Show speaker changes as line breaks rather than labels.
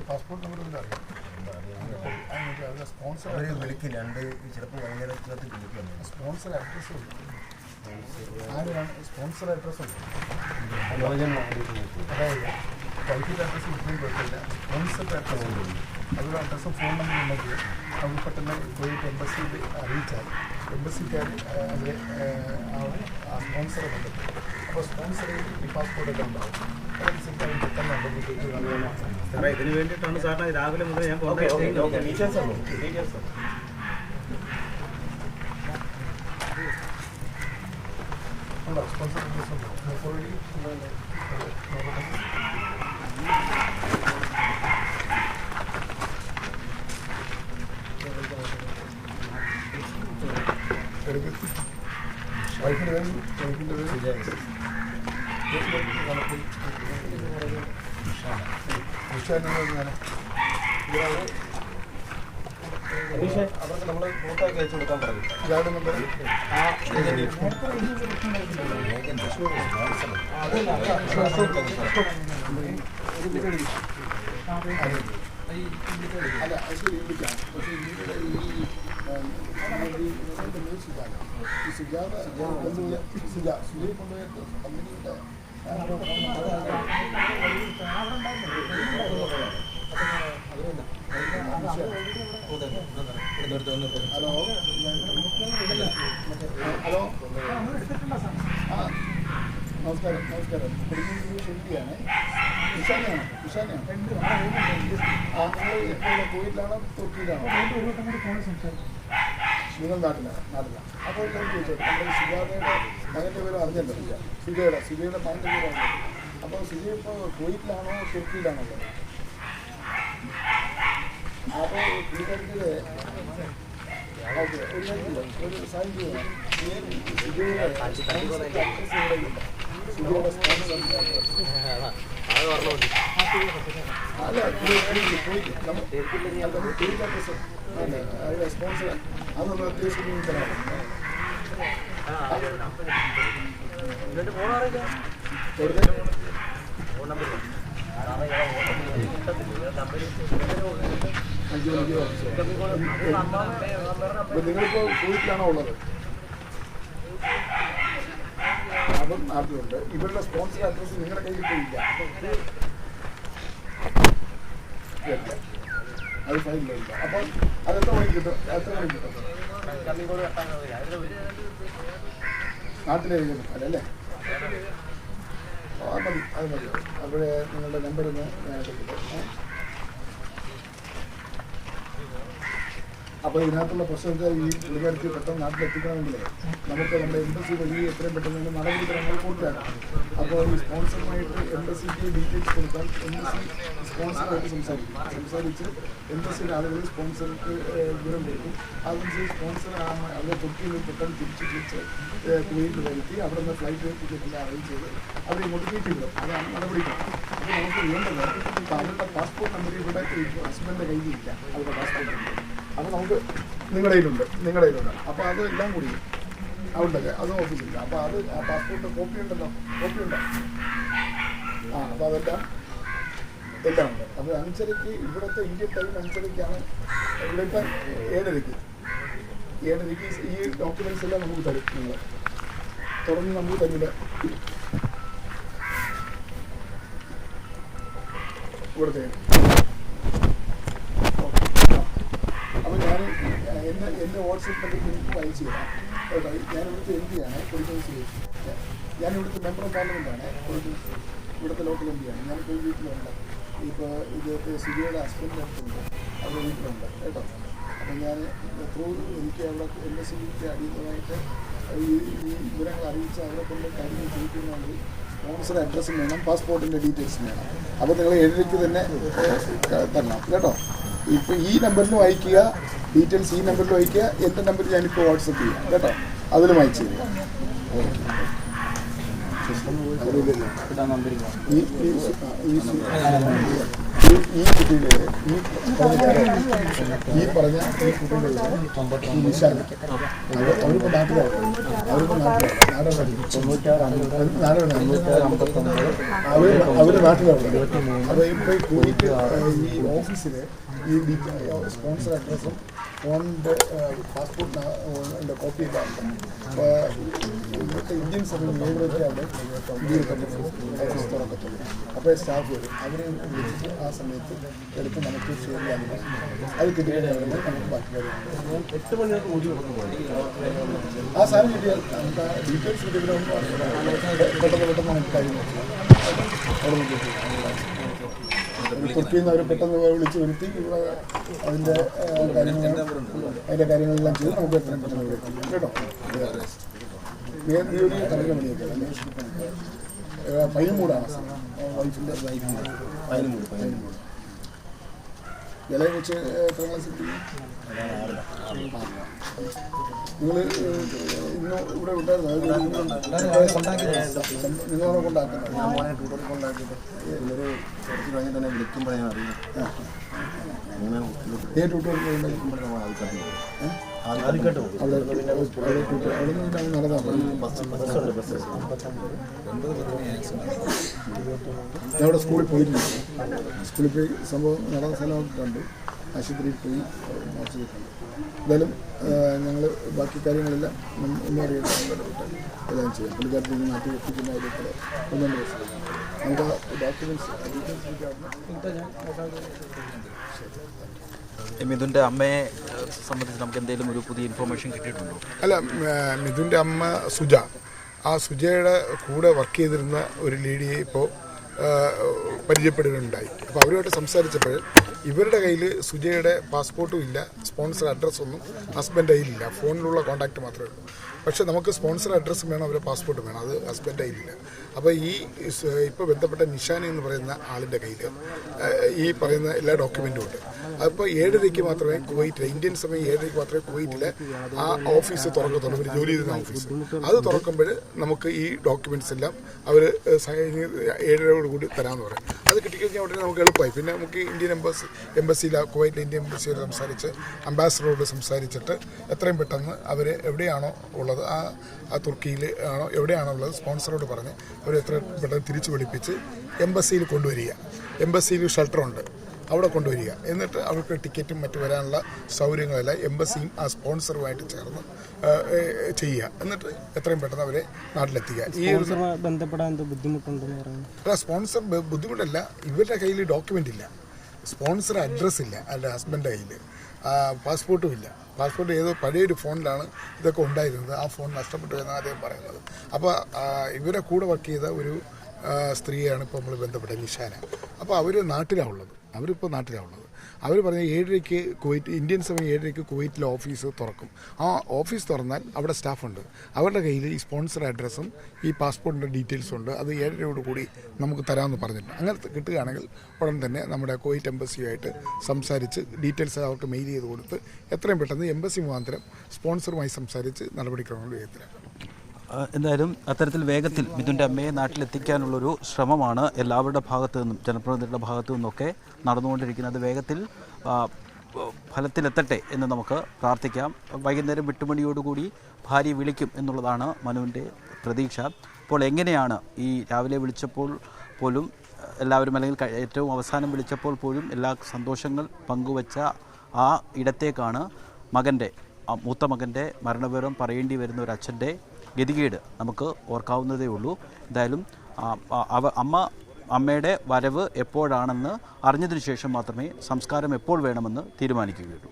Passport number sponsor വിളിക്കും. രണ്ട് ചിലപ്പോൾ വൈകുന്നേരത്തിനകത്ത് വിളിക്കുന്നു. സ്പോൺസർ അഡ്രസ്സ് ഉണ്ട്. ആരാണ് സ്പോൺസർ അഡ്രസ്സ് ഉണ്ട്? അതായത് വൈദ്യുതി അഡ്രസ്സ് കിട്ടുന്ന കുഴപ്പമില്ല. സ്പോൺസർ അഡ്രസ്സ് ഉണ്ട്. അതുപോലെ അഡ്രസ്സും ഫോൺ നമ്പർ ഉണ്ടെങ്കിൽ നമുക്ക് പെട്ടെന്ന് പോയിട്ട് എംബസിയിൽ അറിയിച്ചാൽ എംബസിക്കാർ അവരെ ആ സ്പോൺസറെ ബന്ധപ്പെടും. അപ്പോൾ സ്പോൺസർ ഈ പാസ്പോർട്ടൊക്കെ ഉണ്ടാവും. അതനുസരിച്ച് അവർ പെട്ടെന്ന്
ഇതിന് വേണ്ടിയിട്ടാണ് സാറിന് രാവിലെ മുതൽ ഞാൻ
ഉണ്ടോ? സ്പോൺസർ അഡ്രസ് ഉണ്ടോ? ഓൾറെഡി വൈഫിൻ്റെ പേര്
അവർക്ക് നമ്മൾ ഫോട്ടോയൊക്കെ അയച്ചു കൊടുക്കാൻ പറയും.
ഇയാളുടെ നമ്പർ അല്ല ആക്ച്വലി വിളിക്കാം. പക്ഷേ ഇന്ത്യയുടെ ഈ സുജാത സുജയ് കൊണ്ടുപോയ കമ്പനിയുടെ ഹലോ ഹലോ ആ നമസ്കാരം നമസ്കാരം. ഷിൽഡിയാണ്. ഇഷാനയാണ്. ആ നിങ്ങൾ കുവൈറ്റിലാണോ തുർക്കിയിലാണോ? നിങ്ങൾ നാട്ടിലാണ്. അപ്പോൾ ഞാൻ ചോദിച്ചത് നമ്മുടെ സുജാതയുടെ മകൻ്റെ പേര് അറിഞ്ഞല്ലോ. സുജയുടെ മകൻ്റെ പേര് അറിഞ്ഞല്ലോ. അപ്പോൾ സുജയ് ഇപ്പോൾ കുവൈറ്റിലാണോ തുർക്കിയിലാണോ ഉള്ളത്? അപ്പോൾ പുള്ളിക്കാരിക്ക് ഓക്കെ ഒരു സൈൻ ചെയ്യണം. സുജയുടെ അല്ല സ്പോൺസർ അതൊന്ന് അത്യാവശ്യം തരാം. നിങ്ങളിപ്പോൾ കുവൈറ്റിലാണോ ഉള്ളത്? അതും നാട്ടിലുണ്ട്. ഇവരുടെ സ്പോൺസർ അഡ്രസ്സ് നിങ്ങളുടെ കയ്യിൽ ഇപ്പോൾ ഇല്ല. അത് ഫൈനില്ല. അപ്പം അതെത്ര മണിക്ക് കിട്ടും? നാട്ടിലെ അല്ലേ? അത് മതി. അവിടെ നിങ്ങളുടെ നമ്പറൊന്ന് ഞാൻ എടുത്തിട്ട്. അപ്പോൾ ഇതിനകത്തുള്ള പ്രശ്നം വെച്ചാൽ ഈ പുള്ളിക്കാർക്ക് പെട്ടെന്ന് നാട്ടിലെത്തിക്കണമെങ്കിൽ നമുക്ക് നമ്മുടെ എംബസി വഴി എത്രയും പെട്ടെന്ന് നടപടിക്രമങ്ങൾ പൂർത്തിയാക്കണം. അപ്പോൾ ഈ സ്പോൺസറുമായിട്ട് എംബസിക്ക് ഡീറ്റെയിൽസ് കൊടുത്താൽ എംബസി സ്പോൺസറുമായിട്ട് സംസാരിച്ച് എംബസിയുടെ ആളുകൾ സ്പോൺസർക്ക് വിവരം കൊടുക്കും. അതനുസരിച്ച് സ്പോൺസർ അവരെ തുർക്കിയിൽ പെട്ടെന്ന് തിരിച്ച് കുവൈറ്റിൽ വരുത്തി അവിടെ നിന്ന് ഫ്ലൈറ്റ് ടിക്കറ്റെല്ലാം അറേഞ്ച് ചെയ്ത് അവരെ ഇങ്ങോട്ട് കയറ്റി വിടും. അതാണ് നടപടിക്രമം. അപ്പോൾ നമുക്ക് വേണ്ടത് അവരുടെ പാസ്പോർട്ട് നമ്പർ ഇവിടെ ഹസ്ബൻഡിൻ്റെ കയ്യിലില്ല. അവരുടെ പാസ്പോർട്ട് നമ്പർ അപ്പോൾ നമുക്ക് നിങ്ങളുടെ കയ്യിലുണ്ട്. അപ്പോൾ അതെല്ലാം കൂടി ഉണ്ടല്ലേ? അതും ഓഫീസില്ല. അപ്പോൾ അത് ആ പാസ്പോർട്ട് കോപ്പി ഉണ്ടോ? അപ്പോൾ അതെല്ലാം ഉണ്ട്. അപ്പോൾ 5:30 ഇവിടുത്തെ ഇന്ത്യൻ ടൈം 5:30 ഇവിടെ ഇപ്പം 7:30 ഈ ഡോക്യുമെൻറ്റ്സ് എല്ലാം നമുക്ക് തരും. നിങ്ങൾ തുറന്ന് നമുക്ക് തരില്ല. ഇവിടുത്തെ അപ്പോൾ ഞാൻ എൻ്റെ വാട്സപ്പിൽ നിങ്ങൾക്ക് അയച്ചു തരാം. ഞാനിവിടുത്തെ എം പിയാണ്, കൊടിക്കൽ. ഞാനിവിടുത്തെ മെമ്പർ ഓഫ് പാർലമെൻറ്റാണ്. ഇവിടുത്തെ ലോക്കൽ എം പിയാണ്. ഞാൻ ഇപ്പോൾ വീട്ടിലുണ്ട്. ഇപ്പോൾ ഇത് സിബിയുടെ ഹസ്ബൻഡിൻ്റെ അടുത്തുണ്ട്, അവരുടെ വീട്ടിലുണ്ട് കേട്ടോ. അപ്പം ഞാൻ എനിക്ക് അവിടെ എംബസിക്ക് അടിയന്തരമായിട്ട് ഈ വിവരങ്ങൾ അറിയിച്ച് അവരെ കൊണ്ട് കാര്യങ്ങൾ ചെയ്യിക്കുന്നുണ്ടെങ്കിൽ സ്പോൺസർ അഡ്രസ്സും വേണം, പാസ്പോർട്ടിൻ്റെ ഡീറ്റെയിൽസും വേണം. അപ്പോൾ നിങ്ങൾ 7:30 തന്നെ തരണം കേട്ടോ. ഇപ്പോൾ ഈ നമ്പറിലും അയക്കുക, ഡീറ്റെയിൽസ് ഈ നമ്പറിലും അയക്കുക. എൻ്റെ നമ്പർ ഞാനിപ്പോൾ വാട്സപ്പ് ചെയ്യാം കേട്ടോ. അതിലും അയച്ചു തരിക. ഈ ഈ കുട്ടിയുടെ ഈ പറഞ്ഞ ഈ കുട്ടിയുടെ നിശാൻ അവരിപ്പോൾ നാട്ടിലാണ് അവർ നാട്ടിലാണ്. അപ്പോൾ ഇപ്പോൾ പോയിട്ട് ഈ ഓഫീസിൽ ഈ സ്പോൺസർ അഡ്രസ്സും ഫോണിൻ്റെ പാസ്പോർട്ടിൻ്റെ കോപ്പി എല്ലാം അപ്പോൾ ഇവിടുത്തെ ഇന്ത്യൻ സമയം 7 അവിടെ ഇന്ത്യയിൽ തന്നെ ഓഫീസ് തുറക്കത്തുള്ളൂ. അപ്പോൾ സ്റ്റാഫ് വരും, അവരെ വിളിച്ചിട്ട് ആ സമയത്ത് എടുത്ത് നമുക്ക് ഷെയർ ചെയ്യാൻ അത് കിട്ടിക്കഴിഞ്ഞാൽ നമുക്ക് ബാക്കി കാര്യങ്ങൾ 8 മണിക്ക് ആ സാധനം കിട്ടിയാൽ നമുക്ക് ആ ഡീറ്റെയിൽസ് കിട്ടിയാൽ പെട്ടെന്ന് നമുക്ക് കാര്യങ്ങൾ തുർക്കിയിൽ നിന്ന് അവർ പെട്ടെന്ന് വിളിച്ച് വരുത്തി ഇവിടെ അതിൻ്റെ കാര്യങ്ങളെല്ലാം ചെയ്ത് നമുക്ക് എത്രയും പെട്ടെന്ന് ഇവിടെ എത്തിക്കാം കേട്ടോ. നീ ഒരു 12 മണിയൊക്കെ 13 വൈഫിൻ്റെ 13 വില വെച്ച് എത്ര ക്ലാസ് നിങ്ങൾ ഇന്ന് ഇവിടെ ഉണ്ടായിരുന്നു നിങ്ങളെ കൊണ്ടാക്കുന്നത് കൊണ്ടാക്കിയിട്ട്
കഴിഞ്ഞ് തന്നെ വിളിക്കുമ്പോൾ ഞാൻ അറിയാം
അവിടെ സ്കൂളിൽ പോയിരുന്നു. സ്കൂളിൽ പോയി സംഭവം നടന്ന സ്ഥലമൊക്കെ കണ്ടു, ആശുപത്രിയിൽ പോയി മോർച്ചയിൽ കണ്ടു. എന്തായാലും ഞങ്ങൾ ബാക്കി കാര്യങ്ങളെല്ലാം ഒന്നും അറിയാൻ എല്ലാം ചെയ്യാം. പുള്ളിക്കാരത്തിൽ നിന്ന് നാട്ടിൽ എത്തിക്കുന്ന അതിലേക്കുള്ള 1-2 ദിവസം നമുക്ക് ഡോക്യുമെൻറ്റ്സ്
മിഥുൻ്റെ അമ്മയെ സംബന്ധിച്ച് നമുക്ക് എന്തെങ്കിലും ഒരു പുതിയ ഇൻഫർമേഷൻ കിട്ടിയിട്ടുണ്ടോ?
അല്ല, മിഥുൻ്റെ അമ്മ സുജ, ആ സുജയുടെ കൂടെ വർക്ക് ചെയ്തിരുന്ന ഒരു ലേഡിയെ ഇപ്പോൾ പരിചയപ്പെടുകയുണ്ടായി. അപ്പോൾ അവരുമായിട്ട് സംസാരിച്ചപ്പോൾ ഇവരുടെ കയ്യിൽ സുജയുടെ പാസ്പോർട്ടും ഇല്ല, സ്പോൺസർ അഡ്രസ്സൊന്നും ഹസ്ബൻഡ് കയ്യിലില്ല, ഫോണിലുള്ള കോൺടാക്റ്റ് മാത്രമേ ഉള്ളൂ. പക്ഷേ നമുക്ക് സ്പോൺസർ അഡ്രസ്സും വേണം, അവരുടെ പാസ്പോർട്ടും വേണം, അത് ഹസ്ബൻഡ് കയ്യിലില്ല. അപ്പോൾ ഈ ഇപ്പോൾ ബന്ധപ്പെട്ട നിഷാന എന്ന് പറയുന്ന ആളിൻ്റെ കയ്യിൽ ഈ പറയുന്ന എല്ലാ ഡോക്യുമെൻറ്റും ഉണ്ട്. അപ്പോൾ 7:30 മാത്രമേ കുവൈറ്റിലെ, ഇന്ത്യൻ സമയം 7:30 മാത്രമേ കുവൈറ്റിലെ ആ ഓഫീസ് തുറക്കത്തുള്ളൂ, അവർ ജോലി ചെയ്യുന്ന ഓഫീസ്. അത് തുറക്കുമ്പോൾ നമുക്ക് ഈ ഡോക്യുമെൻറ്റ്സ് എല്ലാം അവർ 7:30 കൂടി തരാമെന്ന് പറയും. അത് കിട്ടിക്കഴിഞ്ഞാൽ ഉടനെ നമുക്ക് എളുപ്പമായി. പിന്നെ നമുക്ക് ഇന്ത്യൻ എംബസിയിൽ, കുവൈറ്റിലെ ഇന്ത്യൻ എംബസിയോട് സംസാരിച്ച് അംബാസഡറോട് സംസാരിച്ചിട്ട് എത്രയും പെട്ടെന്ന് അവർ എവിടെയാണോ ഉള്ളത്, ആ തുർക്കിയിൽ ആണോ എവിടെയാണോ ഉള്ളത്, സ്പോൺസറോട് പറഞ്ഞ് അവർ എത്രയും പെട്ടെന്ന് തിരിച്ചു വിളിപ്പിച്ച് എംബസിയിൽ കൊണ്ടുവരിക. എംബസിയിൽ ഷെൽട്ടറുണ്ട്, അവിടെ കൊണ്ടുവരിക. എന്നിട്ട് അവർക്ക് ടിക്കറ്റും മറ്റു വരാനുള്ള സൗകര്യങ്ങളെല്ലാം എംബസിയും ആ സ്പോൺസറുമായിട്ട് ചേർന്ന് ചെയ്യുക. എന്നിട്ട് എത്രയും പെട്ടെന്ന് അവരെ നാട്ടിലെത്തിക്കുക. ഈ
ബന്ധപ്പെടാൻ ബുദ്ധിമുട്ടുണ്ടെന്ന് പറയുന്നത്
സ്പോൺസർ ബുദ്ധിമുട്ടല്ല, ഇവരുടെ കയ്യിൽ ഡോക്യുമെൻ്റ് ഇല്ല, സ്പോൺസർ അഡ്രസ്സ് ഇല്ല, അല്ല ഹസ്ബൻഡിൻ്റെ കയ്യിൽ പാസ്പോർട്ടും ഇല്ല. പാസ്പോർട്ട് ഏതോ പഴയൊരു ഫോണിലാണ് ഇതൊക്കെ ഉണ്ടായിരുന്നത്, ആ ഫോൺ നഷ്ടപ്പെട്ടു എന്നാണ് അദ്ദേഹം പറയുന്നത്. അപ്പോൾ ഇവരെ കൂടെ വർക്ക് ചെയ്ത ഒരു സ്ത്രീയാണ് ഇപ്പോൾ നമ്മൾ ബന്ധപ്പെട്ടത്, നിഷാന. അപ്പോൾ അവർ നാട്ടിലാണ് ഉള്ളത്, അവരിപ്പോൾ നാട്ടിലാണ് ഉള്ളത്. അവർ പറഞ്ഞ 7:30 കുവൈറ്റ്, ഇന്ത്യൻ സമയം 7:30 കുവൈറ്റിലെ ഓഫീസ് തുറക്കും. ആ ഓഫീസ് തുറന്നാൽ അവിടെ സ്റ്റാഫുണ്ട്, അവരുടെ കയ്യിൽ ഈ സ്പോൺസർ അഡ്രസ്സും ഈ പാസ്പോർട്ടിൻ്റെ ഡീറ്റെയിൽസും ഉണ്ട്. അത് 7:30 കൂടി നമുക്ക് തരാമെന്ന് പറഞ്ഞിട്ടുണ്ട്. അങ്ങനെ കിട്ടുകയാണെങ്കിൽ ഉടൻ തന്നെ നമ്മുടെ കുവൈറ്റ് എംബസിയുമായിട്ട് സംസാരിച്ച് ഡീറ്റെയിൽസ് അവർക്ക് മെയിൽ ചെയ്ത് കൊടുത്ത് എത്രയും പെട്ടെന്ന് എംബസി മുഖാന്തരം സ്പോൺസറുമായി സംസാരിച്ച് നടപടിക്രമങ്ങൾ വേഗത്തിലാക്കും.
എന്തായാലും അത്തരത്തിൽ വേഗത്തിൽ മിഥുൻ്റെ അമ്മയെ നാട്ടിലെത്തിക്കാനുള്ളൊരു ശ്രമമാണ് എല്ലാവരുടെ ഭാഗത്തു നിന്നും, ജനപ്രതിനിധികളുടെ ഭാഗത്തു നിന്നൊക്കെ നടന്നുകൊണ്ടിരിക്കുന്നത്. വേഗത്തിൽ ഫലത്തിലെത്തട്ടെ എന്ന് നമുക്ക് പ്രാർത്ഥിക്കാം. വൈകുന്നേരം 8 മണിയോടുകൂടി ഭാര്യ വിളിക്കും എന്നുള്ളതാണ് മനുവിൻ്റെ പ്രതീക്ഷ. അപ്പോൾ എങ്ങനെയാണ് ഈ രാവിലെ വിളിച്ചപ്പോൾ പോലും എല്ലാവരും, അല്ലെങ്കിൽ ഏറ്റവും അവസാനം വിളിച്ചപ്പോൾ പോലും എല്ലാ സന്തോഷങ്ങൾ പങ്കുവച്ച ആ ഇടത്തേക്കാണ് മൂത്ത മകൻ്റെ മരണവിവരം പറയേണ്ടി വരുന്ന ഒരു അച്ഛൻ്റെ ഗതികേട് നമുക്ക് ഓർക്കാവുന്നതേ ഉള്ളൂ. എന്തായാലും അമ്മയുടെ വരവ് എപ്പോഴാണെന്ന് അറിഞ്ഞതിനു ശേഷം മാത്രമേ സംസ്കാരം എപ്പോൾ വേണമെന്ന് തീരുമാനിക്കുകയുള്ളൂ.